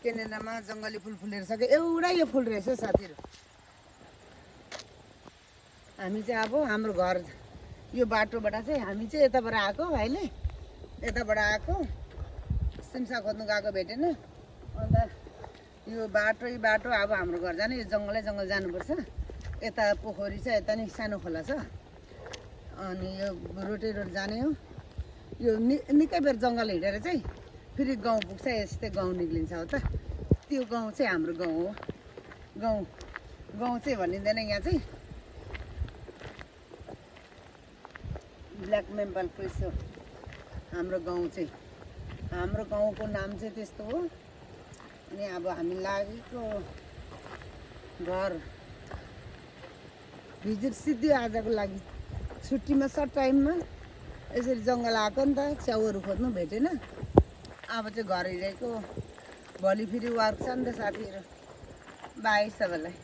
केनेडामा जङ्गली फुल फुलेर सक्यो एउटा यो फुल रहेछ साथीहरू। हामी चाहिँ अब हाम्रो घर यो बाटोबाट चाहिँ हामी चाहिँ यताबाट आएको भाइले यताबाट आएको सिमसा खोज्नु गएको भेटेन अन्त यो बाटो अब हाम्रो घर जाने यो जङ्गल जानुपर्छ। यता पोखरी छ यता नि सानो खोला छ अनि यो रोटे रोड जाने हो। यो निकै बेर जङ्गल हिँडेर चाहिँ फेरि गाउँ पुग्छ यस्तै गाउँ निक्लिन्छ हो त। त्यो गाउँ चाहिँ हाम्रो गाउँ हो। गाउँ चाहिँ भनिँदैन यहाँ चाहिँ ब्ल्याक मेम्बल प्लेस हो हाम्रो गाउँ चाहिँ। हाम्रो गाउँको नाम चाहिँ त्यस्तो हो। अनि अब हामी लागेको घर भिजिट सिद्धि आजको लागि छुट्टीमा सर्ट टाइममा यसरी जङ्गल आएको नि त च्याउहरू खोज्नु भेटेन। अब चाहिँ घर हिँडेको भोलि फेरि वर्क छ नि त साथीहरू। बाई सबैलाई।